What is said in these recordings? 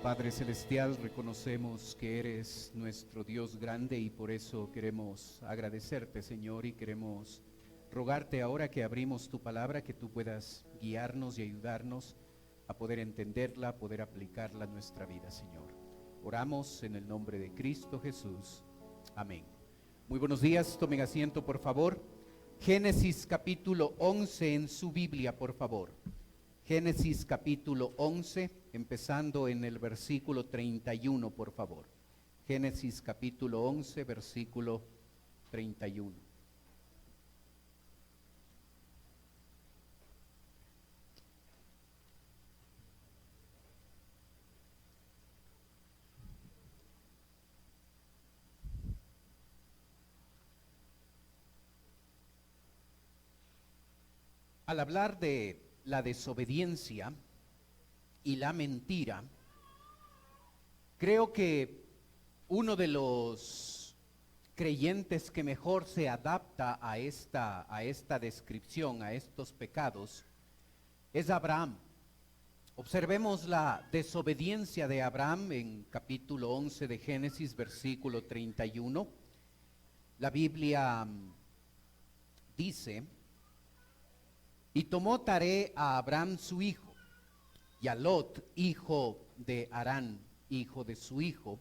Padre Celestial, reconocemos que eres nuestro Dios grande y por eso queremos agradecerte, Señor, y queremos rogarte ahora que abrimos tu palabra, que tú puedas guiarnos y ayudarnos a poder entenderla, a poder aplicarla a nuestra vida, Señor. Oramos en el nombre de Cristo Jesús. Amén. Muy buenos días, tomen asiento, por favor. Génesis capítulo 11 en su Biblia, por favor. Génesis capítulo 11, empezando en el versículo 31, por favor. Génesis capítulo 11, versículo 31. Al hablar de la desobediencia y la mentira, creo que uno de los creyentes que mejor se adapta a esta descripción, a estos pecados, es Abraham. Observemos la desobediencia de Abraham en capítulo 11 de Génesis, versículo 31. La Biblia dice: y tomó Taré a Abraham su hijo, y a Lot, hijo de Harán, hijo de su hijo,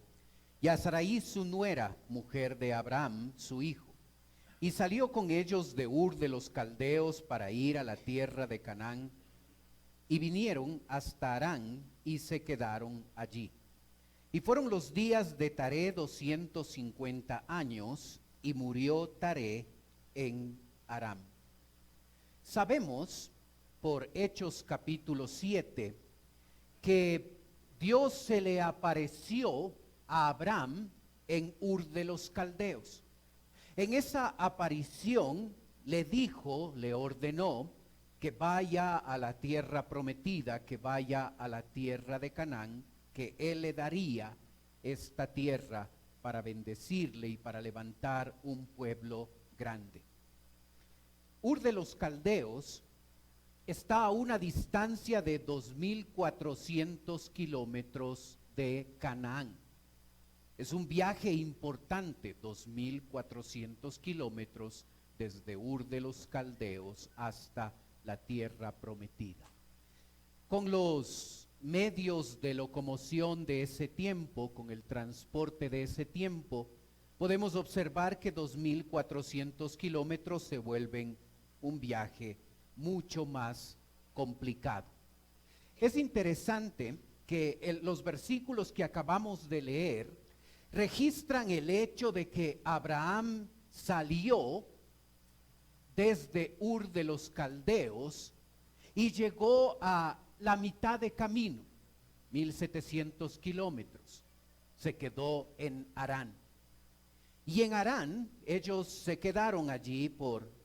y a Sarai su nuera, mujer de Abraham, su hijo. Y salió con ellos de Ur de los Caldeos para ir a la tierra de Canaán, y vinieron hasta Harán, y se quedaron allí. Y fueron los días de Taré 250 años, y murió Taré en Aram. Sabemos por Hechos capítulo 7 que Dios se le apareció a Abraham en Ur de los Caldeos. En esa aparición le ordenó que vaya a la tierra prometida, que vaya a la tierra de Canaán, que él le daría esta tierra para bendecirle y para levantar un pueblo grande. Ur de los Caldeos está a una distancia de 2.400 kilómetros de Canaán. Es un viaje importante, 2.400 kilómetros desde Ur de los Caldeos hasta la tierra prometida. Con los medios de locomoción de ese tiempo, con el transporte de ese tiempo, podemos observar que 2.400 kilómetros se vuelven un viaje mucho más complicado. Es interesante que los versículos que acabamos de leer registran el hecho de que Abraham salió desde Ur de los Caldeos y llegó a la mitad de camino, 1.700 kilómetros. Se quedó en Harán. Y en Harán ellos se quedaron allí por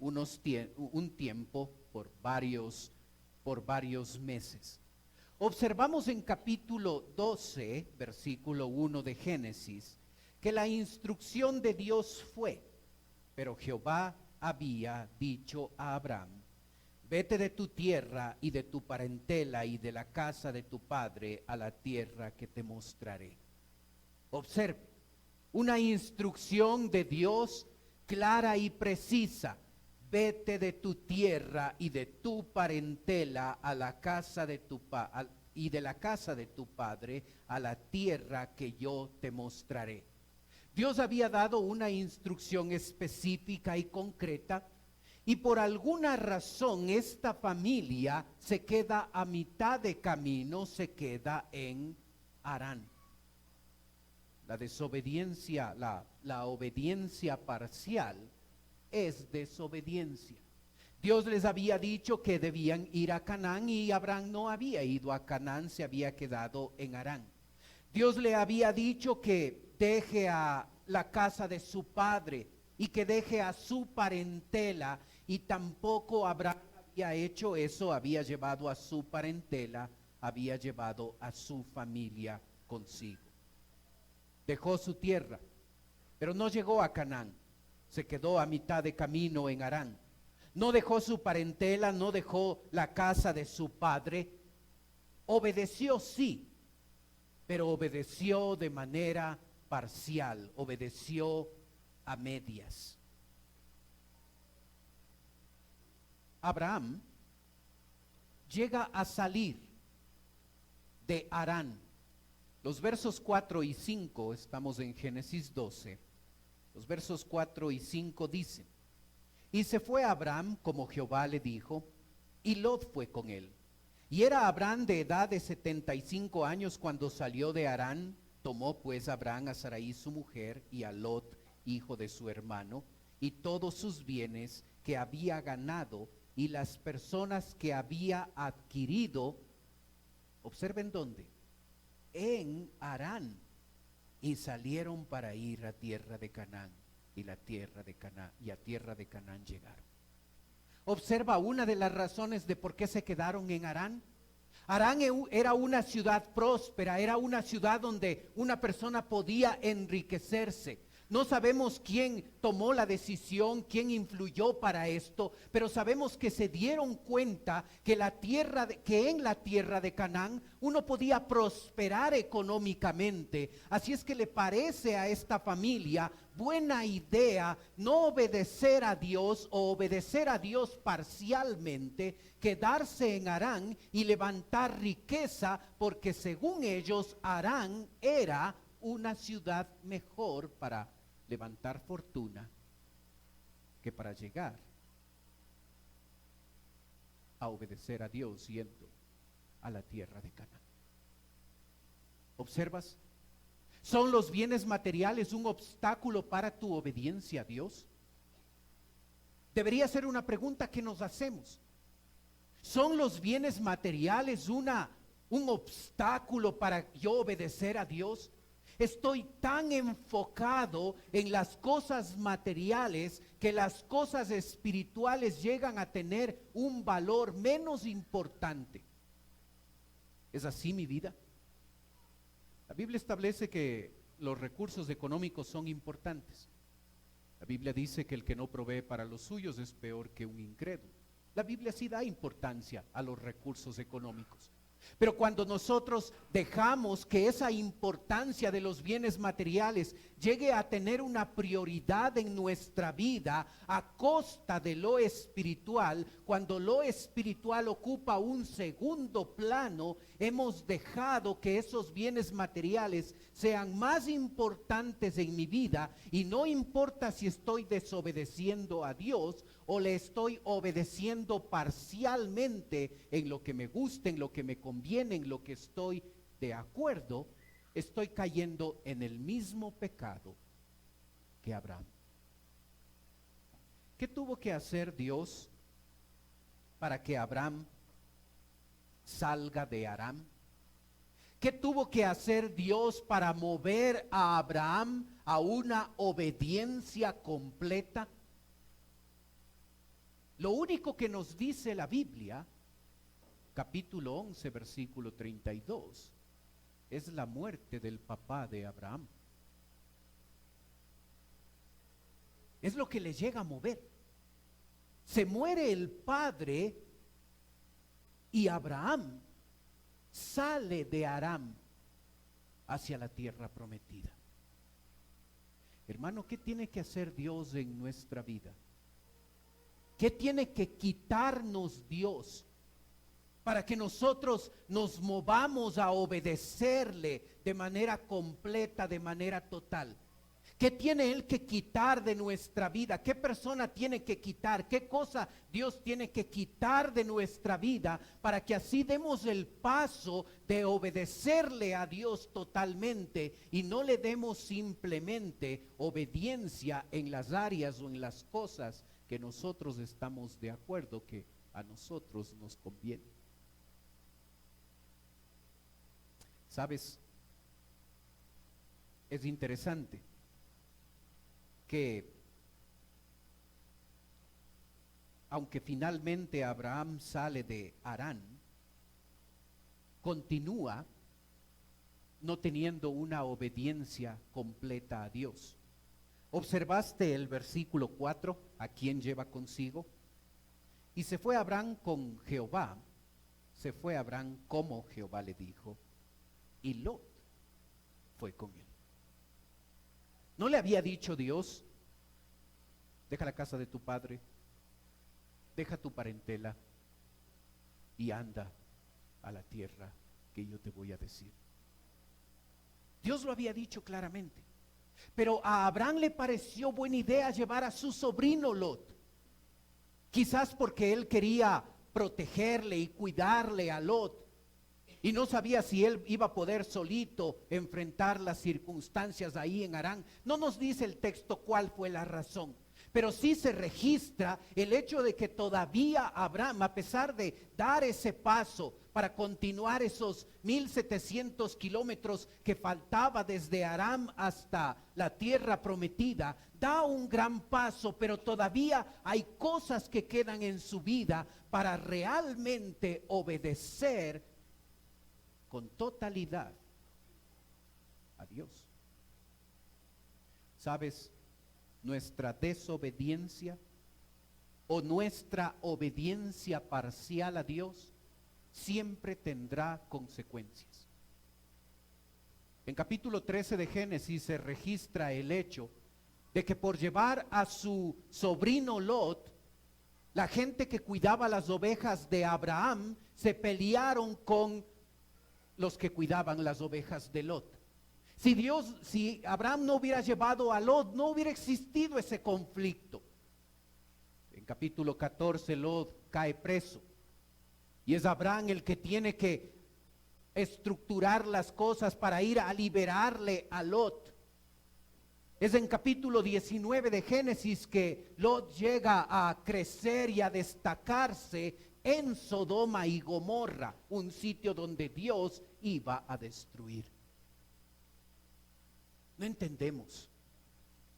un tiempo, por varios meses. Observamos en capítulo 12, versículo 1 de Génesis, que la instrucción de Dios fue: pero Jehová había dicho a Abraham: vete de tu tierra y de tu parentela y de la casa de tu padre a la tierra que te mostraré. Observe, una instrucción de Dios clara y precisa: vete de tu tierra y de tu parentela a la casa de y de la casa de tu padre a la tierra que yo te mostraré. Dios había dado una instrucción específica y concreta, y por alguna razón esta familia se queda a mitad de camino, se queda en Harán. La desobediencia, la obediencia parcial es desobediencia. Dios les había dicho que debían ir a Canaán y Abraham no había ido a Canaán, se había quedado en Harán. Dios le había dicho que deje a la casa de su padre y que deje a su parentela, y tampoco Abraham había hecho eso, había llevado a su parentela, había llevado a su familia consigo. Dejó su tierra, pero no llegó a Canaán. Se quedó a mitad de camino en Harán. No dejó su parentela, no dejó la casa de su padre. Obedeció, sí, pero obedeció de manera parcial, obedeció a medias. Abraham llega a salir de Harán. Los versos 4 y 5, estamos en Génesis 12, los versos 4 y 5 dicen: y se fue Abraham como Jehová le dijo, y Lot fue con él. Y era Abraham de edad de 75 años cuando salió de Harán. Tomó pues Abraham a Sarai su mujer y a Lot, hijo de su hermano, y todos sus bienes que había ganado y las personas que había adquirido. Observen dónde: en Harán. Y salieron para ir a tierra de Canaán, y a tierra de Canaán llegaron. Observa una de las razones de por qué se quedaron en Harán. Harán era una ciudad próspera, era una ciudad donde una persona podía enriquecerse. No sabemos quién tomó la decisión, quién influyó para esto, pero sabemos que se dieron cuenta que en la tierra de Canaán uno podía prosperar económicamente. Así es que le parece a esta familia buena idea no obedecer a Dios o obedecer a Dios parcialmente, quedarse en Harán y levantar riqueza, porque según ellos Harán era una ciudad mejor para levantar fortuna que para llegar a obedecer a Dios yendo a la tierra de Canaán. ¿Observas? ¿Son los bienes materiales un obstáculo para tu obediencia a Dios? Debería ser una pregunta que nos hacemos. ¿Son los bienes materiales un obstáculo para yo obedecer a Dios? Estoy tan enfocado en las cosas materiales que las cosas espirituales llegan a tener un valor menos importante. ¿Es así mi vida? La Biblia establece que los recursos económicos son importantes. La Biblia dice que el que no provee para los suyos es peor que un incrédulo. La Biblia sí da importancia a los recursos económicos. Pero cuando nosotros dejamos que esa importancia de los bienes materiales llegue a tener una prioridad en nuestra vida a costa de lo espiritual, cuando lo espiritual ocupa un segundo plano, hemos dejado que esos bienes materiales sean más importantes en mi vida, y no importa si estoy desobedeciendo a Dios o le estoy obedeciendo parcialmente en lo que me gusta, en lo que me conviene, en lo que estoy de acuerdo, estoy cayendo en el mismo pecado que Abraham. ¿Qué tuvo que hacer Dios para que Abraham salga de Harán? ¿Qué tuvo que hacer Dios para mover a Abraham a una obediencia completa? Lo único que nos dice la Biblia, capítulo 11, versículo 32, es la muerte del papá de Abraham. Es lo que le llega a mover. Se muere el padre y Abraham sale de Harán hacia la tierra prometida. Hermano, ¿qué tiene que hacer Dios en nuestra vida? ¿Qué tiene que quitarnos Dios para que nosotros nos movamos a obedecerle de manera completa, de manera total? ¿Qué tiene Él que quitar de nuestra vida? ¿Qué persona tiene que quitar? ¿Qué cosa Dios tiene que quitar de nuestra vida para que así demos el paso de obedecerle a Dios totalmente y no le demos simplemente obediencia en las áreas o en las cosas que nosotros estamos de acuerdo que a nosotros nos conviene? ¿Sabes? Es interesante que aunque finalmente Abraham sale de Harán, continúa no teniendo una obediencia completa a Dios. ¿Observaste el versículo 4? ¿A quién lleva consigo? Y se fue Abraham con Jehová, se fue Abraham como Jehová le dijo, y Lot fue con él. ¿No le había dicho Dios, deja la casa de tu padre, deja tu parentela y anda a la tierra que yo te voy a decir? Dios lo había dicho claramente. Pero a Abraham le pareció buena idea llevar a su sobrino Lot. Quizás porque él quería protegerle y cuidarle a Lot. Y no sabía si él iba a poder solito enfrentar las circunstancias ahí en Harán. No nos dice el texto cuál fue la razón. Pero sí se registra el hecho de que todavía Abraham, a pesar de dar ese paso para continuar esos 1700 kilómetros que faltaba desde Aram hasta la tierra prometida, da un gran paso, pero todavía hay cosas que quedan en su vida para realmente obedecer con totalidad a Dios. ¿Sabes? Nuestra desobediencia o nuestra obediencia parcial a Dios siempre tendrá consecuencias. En capítulo 13 de Génesis se registra el hecho de que por llevar a su sobrino Lot, la gente que cuidaba las ovejas de Abraham se pelearon con los que cuidaban las ovejas de Lot. Si Abraham no hubiera llevado a Lot, no hubiera existido ese conflicto. En capítulo 14 Lot cae preso y es Abraham el que tiene que estructurar las cosas para ir a liberarle a Lot. Es en capítulo 19 de Génesis que Lot llega a crecer y a destacarse en Sodoma y Gomorra, un sitio donde Dios iba a destruir. No entendemos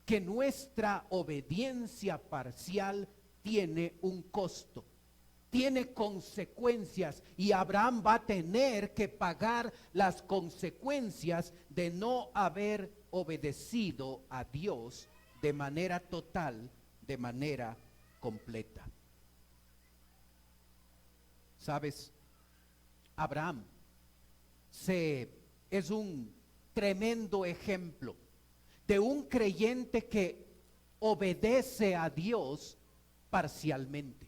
que nuestra obediencia parcial tiene un costo, tiene consecuencias, y Abraham va a tener que pagar las consecuencias de no haber obedecido a Dios de manera total, de manera completa. ¿Sabes? Abraham es un tremendo ejemplo de un creyente que obedece a Dios parcialmente,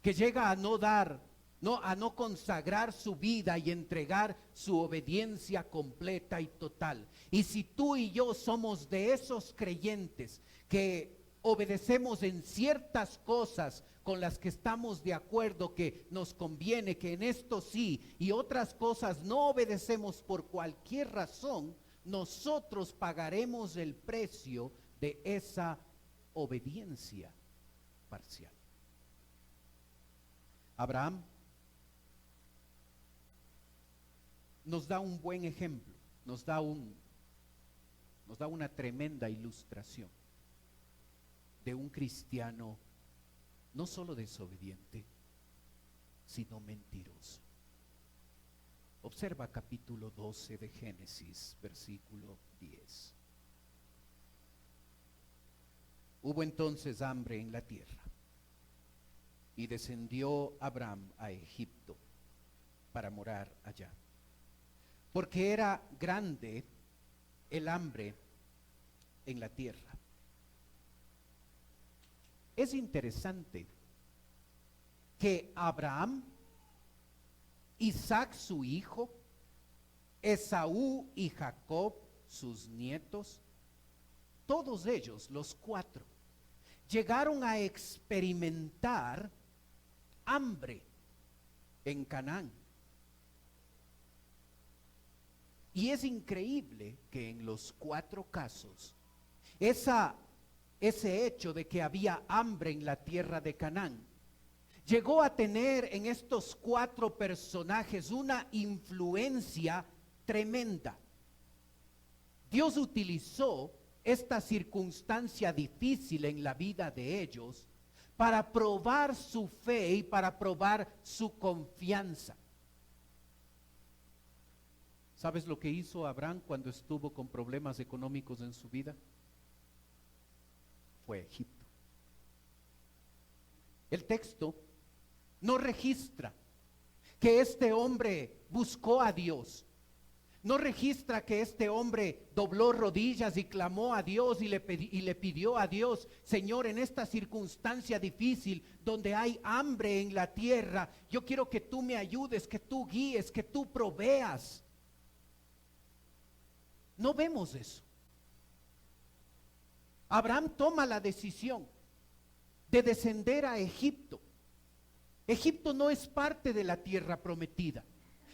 que llega a a no consagrar su vida y entregar su obediencia completa y total. Y si tú y yo somos de esos creyentes que obedecemos en ciertas cosas con las que estamos de acuerdo que nos conviene, que en esto sí, y otras cosas no obedecemos por cualquier razón, nosotros pagaremos el precio de esa obediencia parcial. Abraham nos da un buen ejemplo, nos da una tremenda ilustración de un cristiano no solo desobediente, sino mentiroso. Observa capítulo 12 de Génesis, versículo 10. Hubo entonces hambre en la tierra, y descendió Abraham a Egipto para morar allá, porque era grande el hambre en la tierra. Es interesante que Abraham, Isaac su hijo, Esaú y Jacob sus nietos, todos ellos, los cuatro, llegaron a experimentar hambre en Canaán. Y es increíble que en los cuatro casos, ese hecho de que había hambre en la tierra de Canaán llegó a tener en estos cuatro personajes una influencia tremenda. Dios utilizó esta circunstancia difícil en la vida de ellos para probar su fe y para probar su confianza. ¿Sabes lo que hizo Abraham cuando estuvo con problemas económicos en su vida? Fue a Egipto. El texto no registra que este hombre buscó a Dios, No registra que este hombre dobló rodillas y clamó a Dios y le pidió a Dios: Señor, en esta circunstancia difícil donde hay hambre en la tierra, yo quiero que tú me ayudes, que tú guíes, que tú proveas. No vemos eso. Abraham toma la decisión de descender a Egipto. Egipto no es parte de la tierra prometida.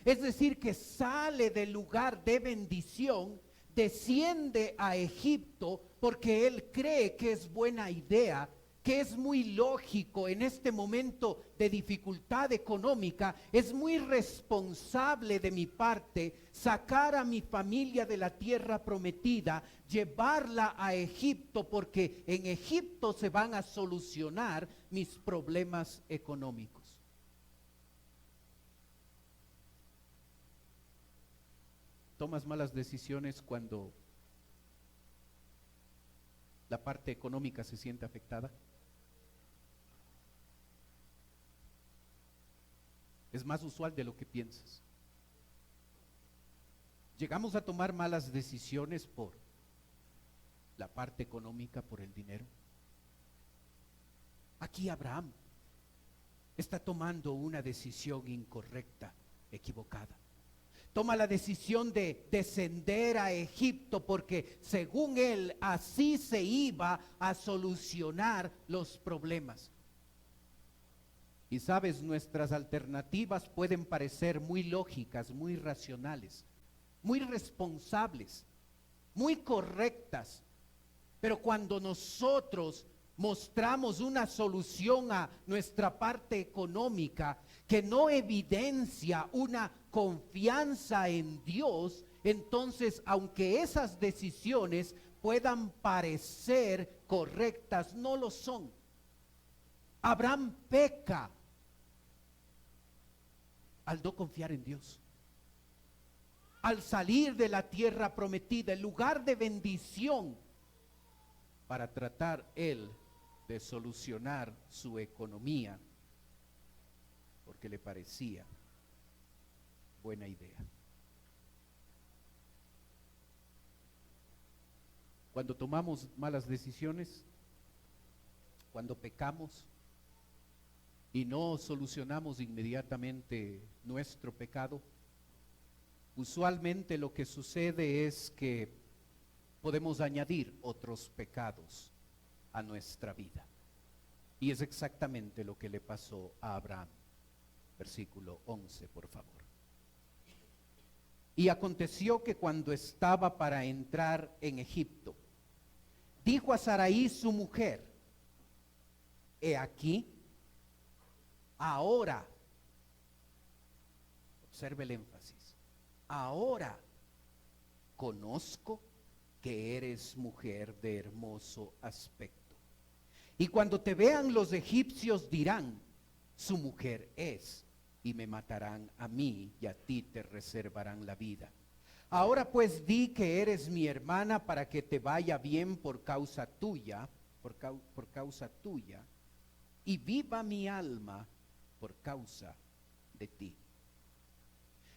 Es decir, que sale del lugar de bendición, desciende a Egipto porque él cree que es buena idea, que es muy lógico en este momento de dificultad económica. Es muy responsable de mi parte sacar a mi familia de la tierra prometida, llevarla a Egipto, porque en Egipto se van a solucionar mis problemas económicos. Tomas malas decisiones cuando la parte económica se siente afectada. Es más usual de lo que piensas. Llegamos a tomar malas decisiones por la parte económica, por el dinero. Aquí Abraham está tomando una decisión incorrecta, equivocada. Toma la decisión de descender a Egipto porque según él así se iba a solucionar los problemas. Y sabes, nuestras alternativas pueden parecer muy lógicas, muy racionales, muy responsables, muy correctas, pero cuando nosotros mostramos una solución a nuestra parte económica que no evidencia una confianza en Dios, entonces aunque esas decisiones puedan parecer correctas, no lo son. Abraham peca al no confiar en Dios. Al salir de la tierra prometida, el lugar de bendición, para tratar él de solucionar su economía, porque le parecía buena idea. Cuando tomamos malas decisiones, cuando pecamos y no solucionamos inmediatamente nuestro pecado, usualmente lo que sucede es que podemos añadir otros pecados a nuestra vida. Y es exactamente lo que le pasó a Abraham. Versículo 11, por favor. Y aconteció que cuando estaba para entrar en Egipto, dijo a Sarai su mujer: he aquí, ahora, observe el énfasis, ahora conozco que eres mujer de hermoso aspecto. Y cuando te vean los egipcios dirán: su mujer es, y me matarán a mí, y a ti te reservarán la vida. Ahora pues di que eres mi hermana, para que te vaya bien por causa tuya, por causa tuya, y viva mi alma por causa de ti.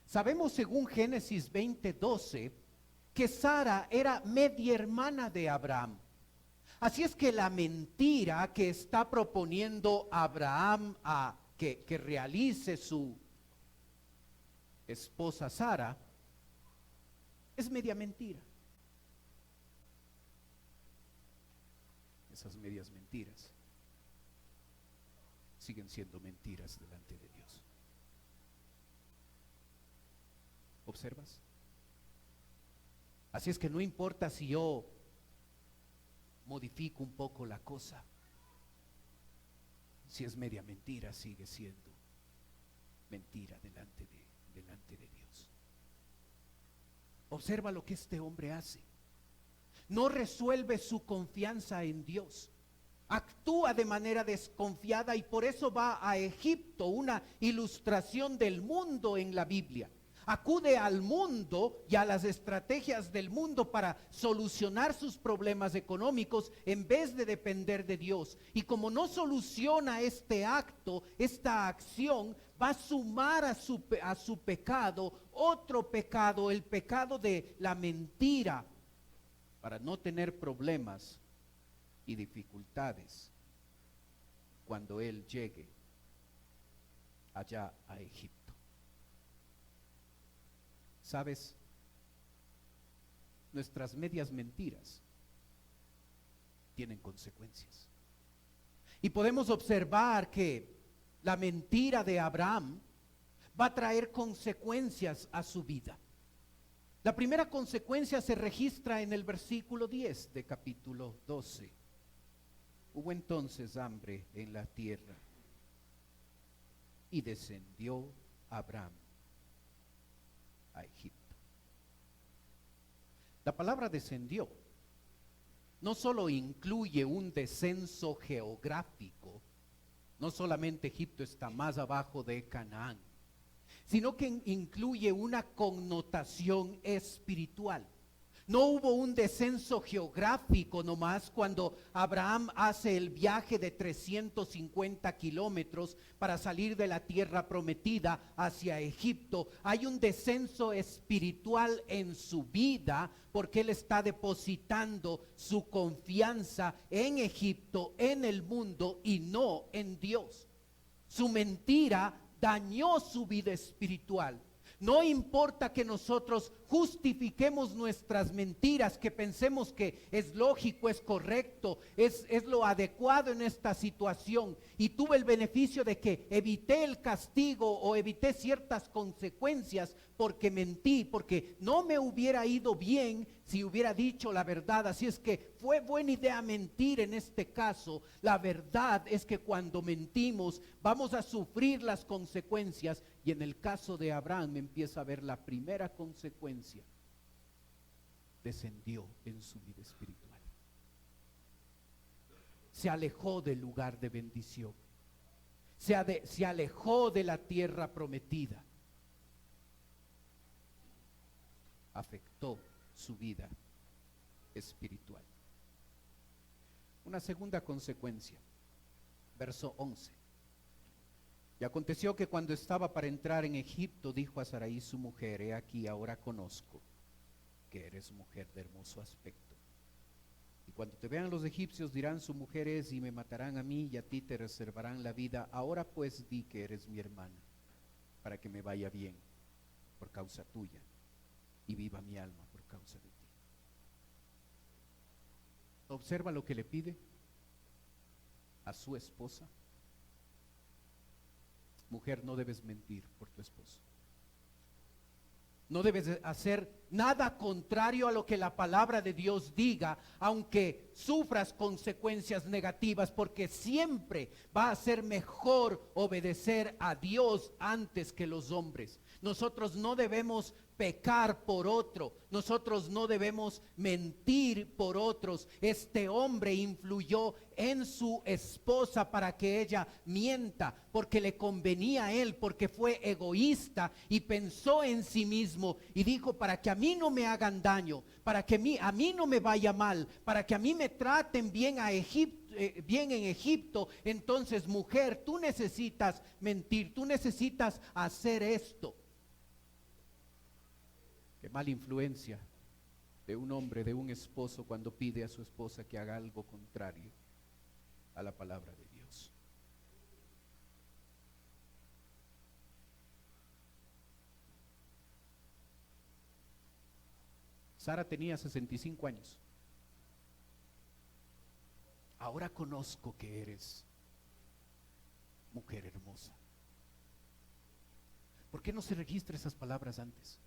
Sabemos según Génesis 20:12 que Sara era media hermana de Abraham. Así es que la mentira que está proponiendo Abraham que realice su esposa Sara es media mentira. Esas medias mentiras siguen siendo mentiras delante de Dios. ¿Observas? Así es que no importa si yo modifico un poco la cosa, si es media mentira, sigue siendo mentira delante de Dios. Observa lo que este hombre hace. No resuelve su confianza en Dios. Actúa de manera desconfiada y por eso va a Egipto, una ilustración del mundo en la Biblia. acude al mundo y a las estrategias del mundo para solucionar sus problemas económicos en vez de depender de Dios. Y como no soluciona este acto, esta acción, va a sumar a su pecado otro pecado, el pecado de la mentira, para no tener problemas y dificultades cuando él llegue allá a Egipto. ¿Sabes? Nuestras medias mentiras tienen consecuencias. Y podemos observar que la mentira de Abraham va a traer consecuencias a su vida. La primera consecuencia se registra en el versículo 10 de capítulo 12. Hubo entonces hambre en la tierra y descendió Abraham a Egipto. La palabra descendió no solo incluye un descenso geográfico, no solamente Egipto está más abajo de Canaán, sino que incluye una connotación espiritual. No hubo un descenso geográfico nomás cuando Abraham hace el viaje de 350 kilómetros para salir de la tierra prometida hacia Egipto. Hay un descenso espiritual en su vida porque él está depositando su confianza en Egipto, en el mundo y no en Dios. Su mentira dañó su vida espiritual. No importa que nosotros justifiquemos nuestras mentiras, que pensemos que es lógico, es correcto, es lo adecuado en esta situación, y tuve el beneficio de que evité el castigo o evité ciertas consecuencias porque mentí, porque no me hubiera ido bien si hubiera dicho la verdad. Así es que fue buena idea mentir en este caso. La verdad es que cuando mentimos vamos a sufrir las consecuencias, y en el caso de Abraham empieza a ver la primera consecuencia. Descendió en su vida espiritual. Se alejó del lugar de bendición. Se alejó de la tierra prometida. Afectó su vida espiritual. Una segunda consecuencia, verso 11. Y aconteció que cuando estaba para entrar en Egipto, dijo a Sarai su mujer: he aquí, ahora conozco que eres mujer de hermoso aspecto. Y cuando te vean los egipcios dirán: su mujer es, y me matarán a mí, y a ti te reservarán la vida. Ahora pues di que eres mi hermana, para que me vaya bien por causa tuya, y viva mi alma por causa de ti. Observa lo que le pide a su esposa. Mujer, no debes mentir por tu esposo. No debes hacer nada contrario a lo que la palabra de Dios diga, aunque sufras consecuencias negativas, porque siempre va a ser mejor obedecer a Dios antes que los hombres. Nosotros no debemos pecar por otro, nosotros no debemos mentir por otros. Este hombre influyó en su esposa para que ella mienta, porque le convenía a él, porque fue egoísta y pensó en sí mismo y dijo: para que a mí no me hagan daño, para que a mí no me vaya mal, para que a mí me traten bien bien en Egipto, entonces mujer, tú necesitas mentir, tú necesitas hacer esto. Qué mala influencia de un hombre, de un esposo, cuando pide a su esposa que haga algo contrario a la palabra de Dios. Sara tenía 65 años. Ahora conozco que eres mujer hermosa. ¿Por qué no se registra esas palabras antes?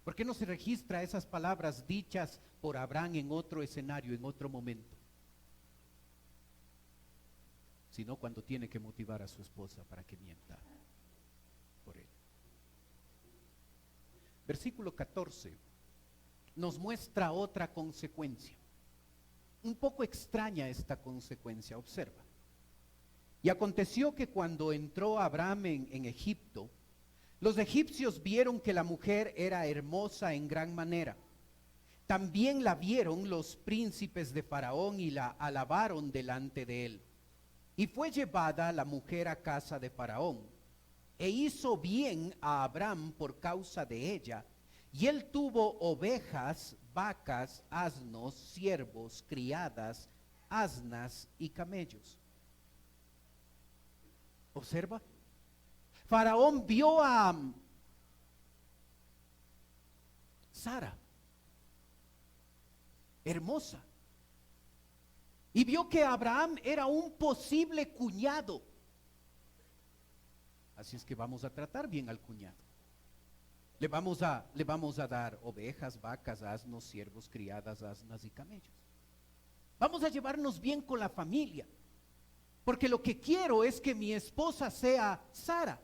¿Por qué no se registra esas palabras dichas por Abraham en otro escenario, en otro momento? Sino cuando tiene que motivar a su esposa para que mienta por él. Versículo 14 nos muestra otra consecuencia. Un poco extraña esta consecuencia, observa. Y aconteció que cuando entró Abraham en Egipto, Los egipcios vieron que la mujer era hermosa en gran manera. También la vieron los príncipes de Faraón y la alabaron delante de él. Y fue llevada la mujer a casa de Faraón. E hizo bien a Abram por causa de ella. Y él tuvo ovejas, vacas, asnos, siervos, criadas, asnas y camellos. Observa. Faraón vio a Sara, hermosa, y vio que Abraham era un posible cuñado. Así es que vamos a tratar bien al cuñado. Le vamos a dar ovejas, vacas, asnos, siervos, criadas, asnas y camellos. Vamos a llevarnos bien con la familia, porque lo que quiero es que mi esposa sea Sara.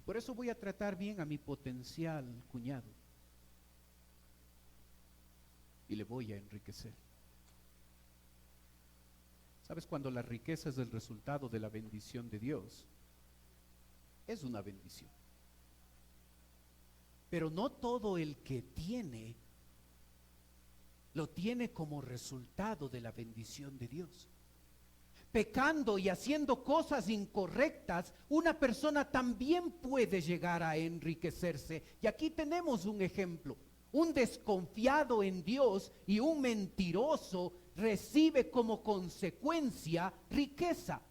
Por eso voy a tratar bien a mi potencial cuñado. Y le voy a enriquecer. ¿Sabes? Cuando la riqueza es el resultado de la bendición de Dios, es una bendición. Pero no todo el que tiene, lo tiene como resultado de la bendición de Dios. Pecando y haciendo cosas incorrectas, una persona también puede llegar a enriquecerse. Y aquí tenemos un ejemplo. Un desconfiado en Dios y un mentiroso recibe como consecuencia riqueza.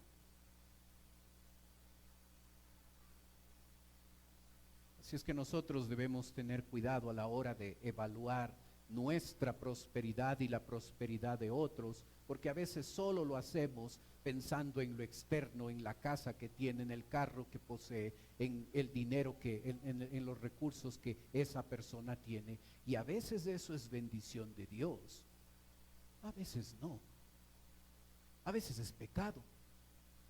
Así es que nosotros debemos tener cuidado a la hora de evaluar nuestra prosperidad y la prosperidad de otros, porque a veces solo lo hacemos pensando en lo externo, en la casa que tiene, en el carro que posee, en el dinero en los recursos que esa persona tiene, y a veces eso es bendición de Dios, a veces no, a veces es pecado.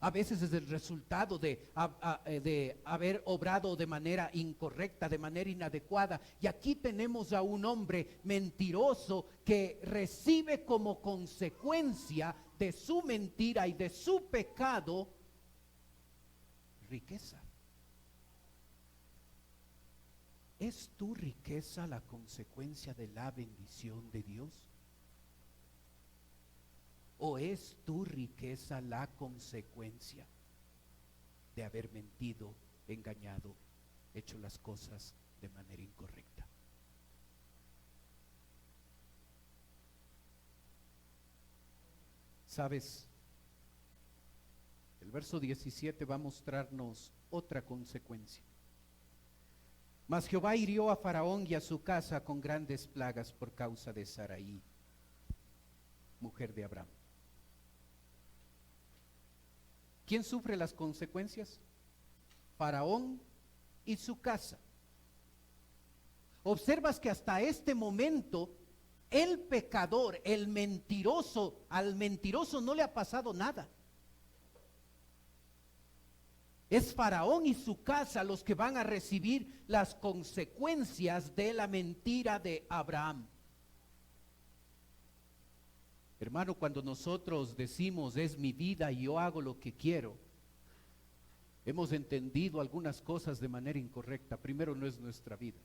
A veces es el resultado de haber obrado de manera incorrecta, de manera inadecuada. Y aquí tenemos a un hombre mentiroso que recibe como consecuencia de su mentira y de su pecado riqueza. ¿Es tu riqueza la consecuencia de la bendición de Dios? ¿O es tu riqueza la consecuencia de haber mentido, engañado, hecho las cosas de manera incorrecta? ¿Sabes? El verso 17 va a mostrarnos otra consecuencia. Mas Jehová hirió a Faraón y a su casa con grandes plagas por causa de Sarai, mujer de Abraham. ¿Quién sufre las consecuencias? Faraón y su casa. Observas que hasta este momento el pecador, el mentiroso, al mentiroso no le ha pasado nada. Es Faraón y su casa los que van a recibir las consecuencias de la mentira de Abraham. Hermano, cuando nosotros decimos es mi vida y yo hago lo que quiero, hemos entendido algunas cosas de manera incorrecta. Primero, no es nuestra vida.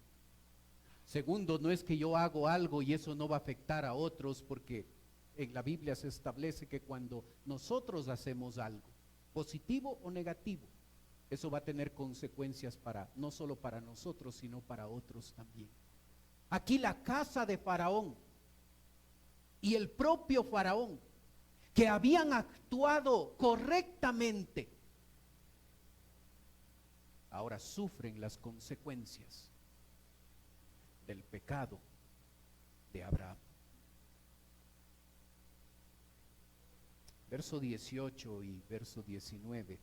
Segundo, no es que yo hago algo y eso no va a afectar a otros, porque en la Biblia se establece que cuando nosotros hacemos algo, positivo o negativo, eso va a tener consecuencias no solo para nosotros, sino para otros también. Aquí la casa de Faraón y el propio Faraón, que habían actuado correctamente, ahora sufren las consecuencias del pecado de Abraham. Verso 18 y verso 19,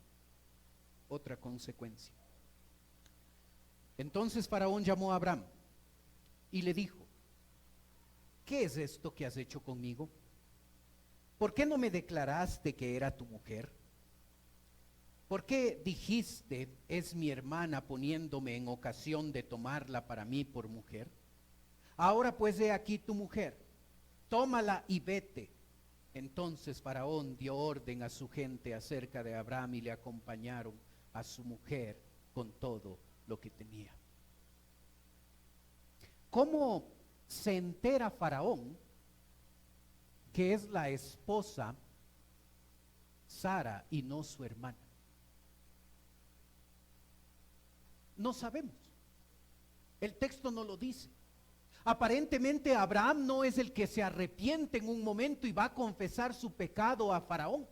otra consecuencia. Entonces Faraón llamó a Abraham y le dijo: ¿qué es esto que has hecho conmigo? ¿Por qué no me declaraste que era tu mujer? ¿Por qué dijiste es mi hermana, poniéndome en ocasión de tomarla para mí por mujer? Ahora pues he aquí tu mujer, tómala y vete. Entonces Faraón dio orden a su gente acerca de Abraham y le acompañaron a su mujer con todo lo que tenía. ¿Cómo se entera Faraón que es la esposa Sara y no su hermana? No sabemos. El texto no lo dice. Aparentemente Abraham no es el que se arrepiente en un momento y va a confesar su pecado a Faraón.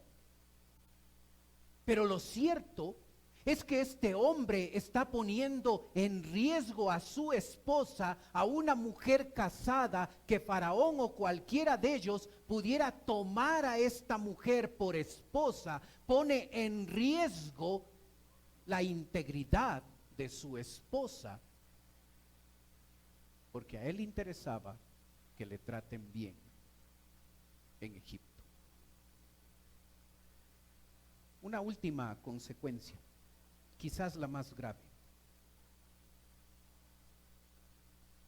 Pero lo cierto es que este hombre está poniendo en riesgo a su esposa, a una mujer casada, que Faraón o cualquiera de ellos pudiera tomar a esta mujer por esposa. Pone en riesgo la integridad de su esposa, porque a él le interesaba que le traten bien en Egipto. Una última consecuencia, quizás la más grave.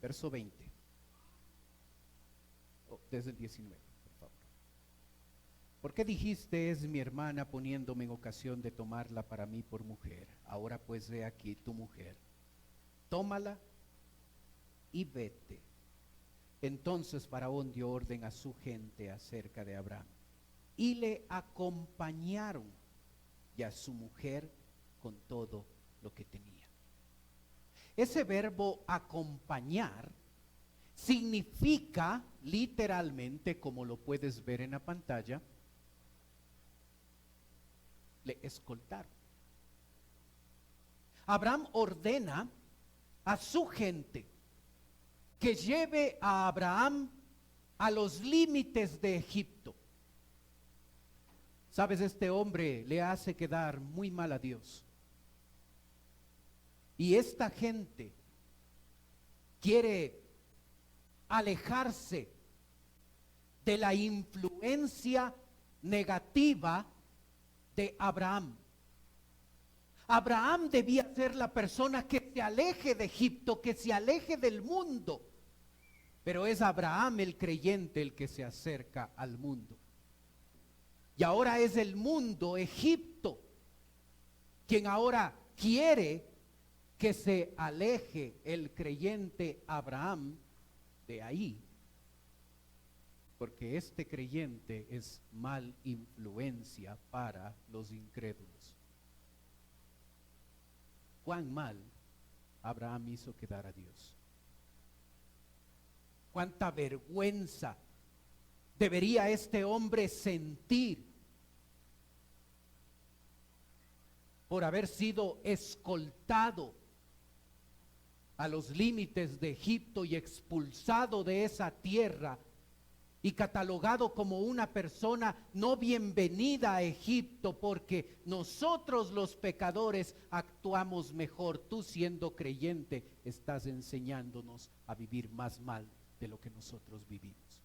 Verso 20, desde el 19, por favor. ¿Por qué dijiste, es mi hermana, poniéndome en ocasión de tomarla para mí por mujer? Ahora pues he aquí tu mujer, tómala y vete. Entonces Faraón dio orden a su gente acerca de Abraham, y le acompañaron, y a su mujer con todo lo que tenía. Ese verbo acompañar significa literalmente, como lo puedes ver en la pantalla, le escoltaron. Abraham ordena a su gente que lleve a Abraham a los límites de Egipto. Sabes, este hombre le hace quedar muy mal a Dios. Y esta gente quiere alejarse de la influencia negativa de Abraham. Abraham debía ser la persona que se aleje de Egipto, que se aleje del mundo. Pero es Abraham el creyente el que se acerca al mundo. Y ahora es el mundo, Egipto, quien ahora quiere que se aleje el creyente Abraham de ahí, porque este creyente es mal influencia para los incrédulos. ¿Cuán mal Abraham hizo quedar a Dios? ¿Cuánta vergüenza debería este hombre sentir por haber sido escoltado a los límites de Egipto y expulsado de esa tierra y catalogado como una persona no bienvenida a Egipto, porque nosotros los pecadores actuamos mejor? Tú, siendo creyente, estás enseñándonos a vivir más mal de lo que nosotros vivimos.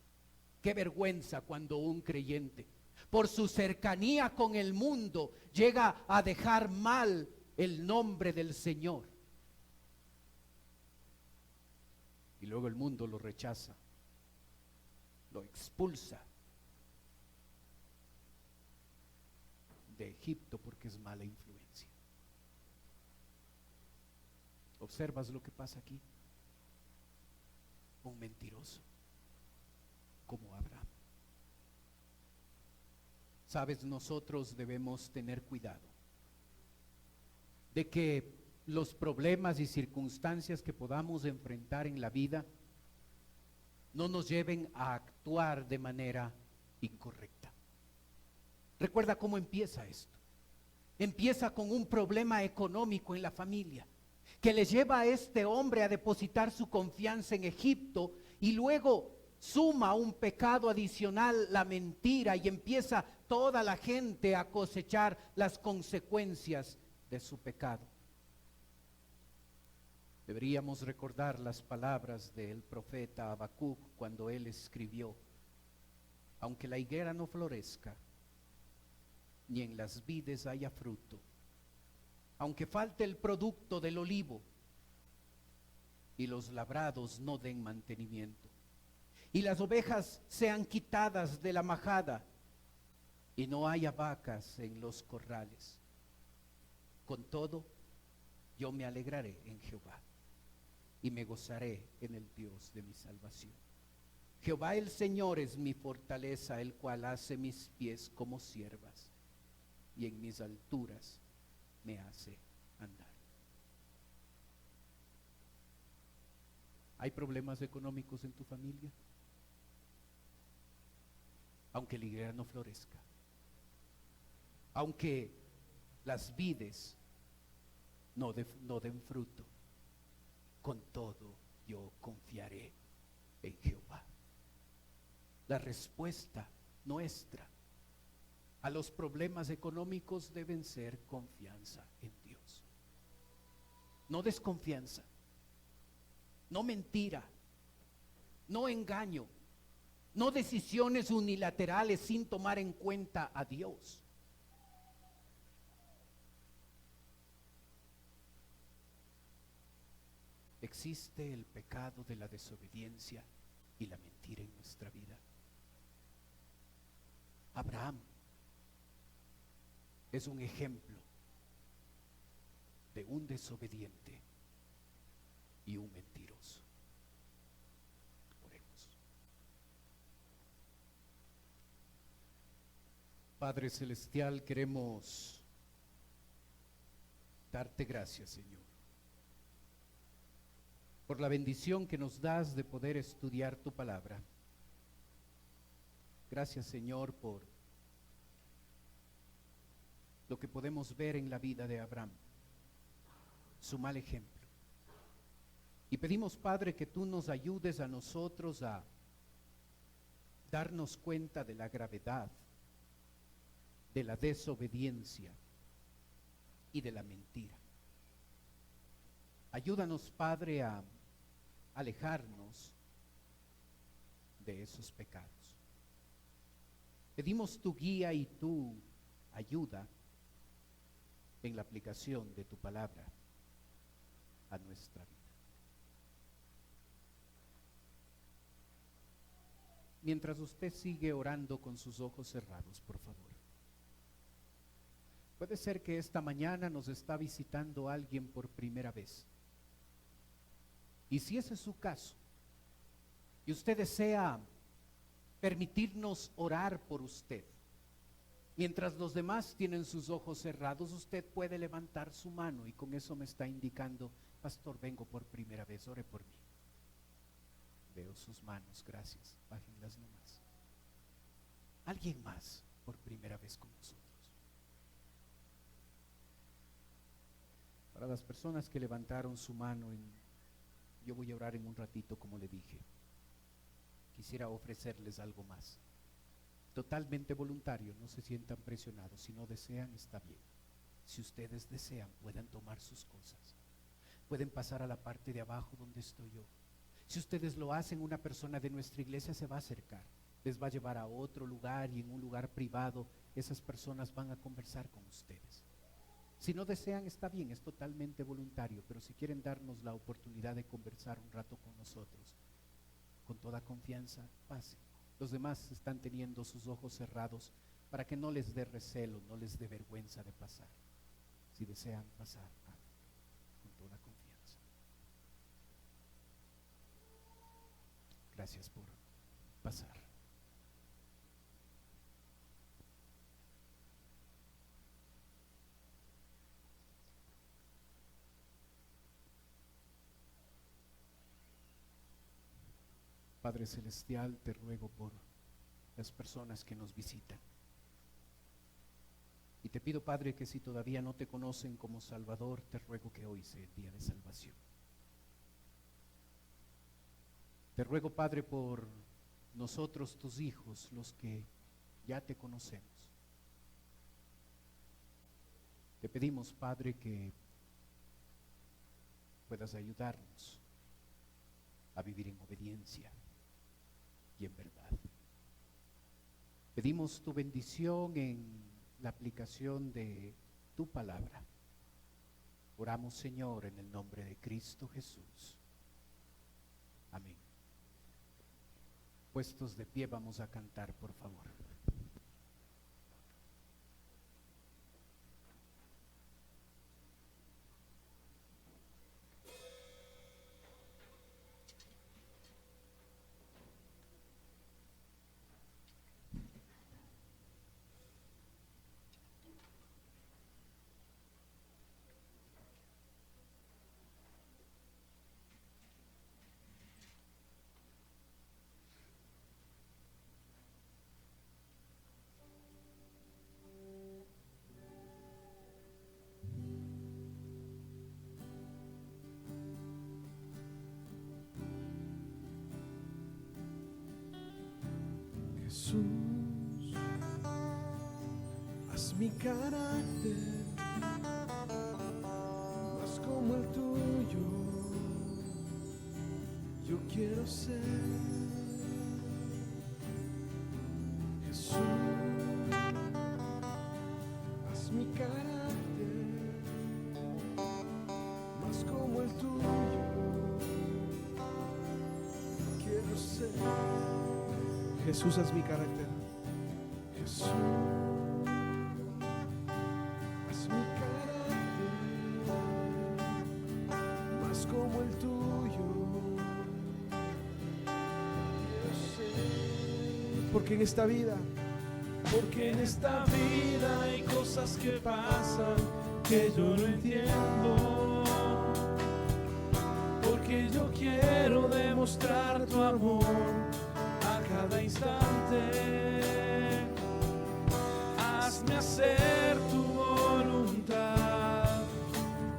Qué vergüenza cuando un creyente, por su cercanía con el mundo, llega a dejar mal el nombre del Señor. Y luego el mundo lo rechaza, lo expulsa de Egipto porque es mala influencia. ¿Observas lo que pasa aquí? Un mentiroso como Abraham. Sabes, nosotros debemos tener cuidado de que los problemas y circunstancias que podamos enfrentar en la vida no nos lleven a actuar de manera incorrecta. Recuerda cómo empieza esto. Empieza con un problema económico en la familia, que le lleva a este hombre a depositar su confianza en Egipto, y luego suma un pecado adicional, la mentira, y empieza toda la gente a cosechar las consecuencias de su pecado. Deberíamos recordar las palabras del profeta Habacuc cuando él escribió: aunque la higuera no florezca, ni en las vides haya fruto, aunque falte el producto del olivo, y los labrados no den mantenimiento, y las ovejas sean quitadas de la majada, y no haya vacas en los corrales, Con todo, yo me alegraré en Jehová y me gozaré en el Dios de mi salvación. Jehová el Señor es mi fortaleza, el cual hace mis pies como ciervas y en mis alturas me hace andar. ¿Hay problemas económicos en tu familia? Aunque la higuera no florezca, aunque las vides no den fruto, con todo yo confiaré en Jehová. La respuesta nuestra a los problemas económicos deben ser confianza en Dios. No desconfianza, no mentira, no engaño, no decisiones unilaterales sin tomar en cuenta a Dios. Existe el pecado de la desobediencia y la mentira en nuestra vida. Abraham es un ejemplo de un desobediente y un mentiroso. Oremos. Padre Celestial, queremos darte gracias, Señor, por la bendición que nos das de poder estudiar tu palabra. Gracias, Señor, por lo que podemos ver en la vida de Abraham, su mal ejemplo. Y pedimos, Padre, que tú nos ayudes a nosotros a darnos cuenta de la gravedad de la desobediencia y de la mentira. Ayúdanos, Padre, a alejarnos de esos pecados. Pedimos tu guía y tu ayuda en la aplicación de tu palabra a nuestra vida. Mientras usted sigue orando con sus ojos cerrados, por favor. Puede ser que esta mañana nos está visitando alguien por primera vez. Y si ese es su caso, y usted desea permitirnos orar por usted, mientras los demás tienen sus ojos cerrados, usted puede levantar su mano y con eso me está indicando: pastor, vengo por primera vez, ore por mí. Veo sus manos, gracias, bájenlas nomás. ¿Alguien más por primera vez con nosotros? Para las personas que levantaron su mano, yo voy a orar en un ratito, como le dije. Quisiera ofrecerles algo más. Totalmente voluntario, no se sientan presionados. Si no desean, está bien. Si ustedes desean, pueden tomar sus cosas. Pueden pasar a la parte de abajo donde estoy yo. Si ustedes lo hacen, una persona de nuestra iglesia se va a acercar. Les va a llevar a otro lugar y en un lugar privado esas personas van a conversar con ustedes. Si no desean, está bien, es totalmente voluntario, pero si quieren darnos la oportunidad de conversar un rato con nosotros, con toda confianza, pasen. Los demás están teniendo sus ojos cerrados para que no les dé recelo, no les dé vergüenza de pasar. Si desean pasar, con toda confianza. Gracias por pasar. Padre Celestial, te ruego por las personas que nos visitan. Y te pido, Padre, que si todavía no te conocen como Salvador, te ruego que hoy sea el día de salvación. Te ruego, Padre, por nosotros, tus hijos, los que ya te conocemos. Te pedimos, Padre, que puedas ayudarnos a vivir en obediencia y en verdad. Pedimos tu bendición en la aplicación de tu palabra. Oramos, Señor, en el nombre de Cristo Jesús. Amén. Puestos de pie, vamos a cantar, por favor. Jesús, haz mi carácter más como el tuyo. Yo quiero ser. Jesús, haz mi carácter más como el tuyo. Quiero ser. Jesús, haz mi carácter. Jesús, haz mi carácter más como el tuyo. Quiero ser. Porque en esta vida hay cosas que pasan que yo no entiendo. Porque yo quiero demostrar tu amor a cada instante. Hazme hacer tu voluntad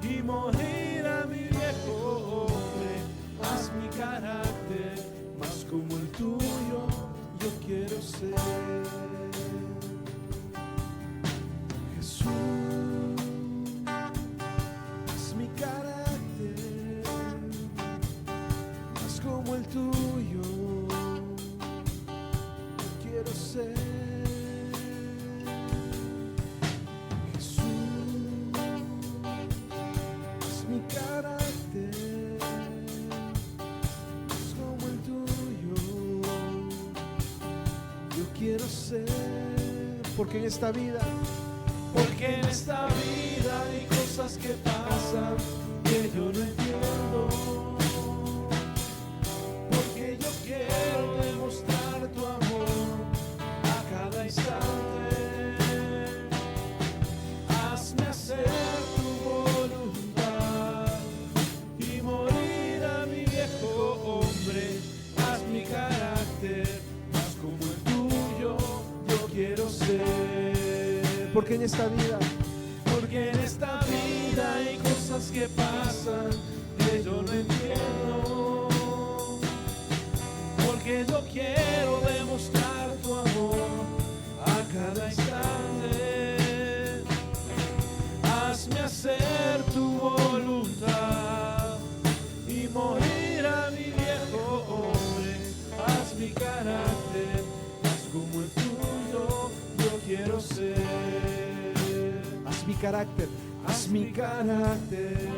y morir a mi viejo hombre. Haz mi carácter más como el tuyo. Yo quiero ser. Jesús, haz mi carácter más como el tuyo. Quiero ser. Jesús, haz mi carácter más como el tuyo. Yo quiero ser. Porque en esta vida hay cosas que pasan que yo no entiendo. Porque yo quiero demostrar tu amor a cada instante. Hazme hacer tu voluntad y morir a mi viejo hombre. Haz mi carácter más como el tuyo. Yo quiero ser. Porque en esta vida hay cosas que pasan que yo no entiendo. Porque yo quiero demostrar tu amor a cada instante. Hazme hacer tu voluntad y morir a mi viejo hombre. Haz mi carácter más como el tuyo. Yo quiero ser. Haz mi carácter. Haz mi carácter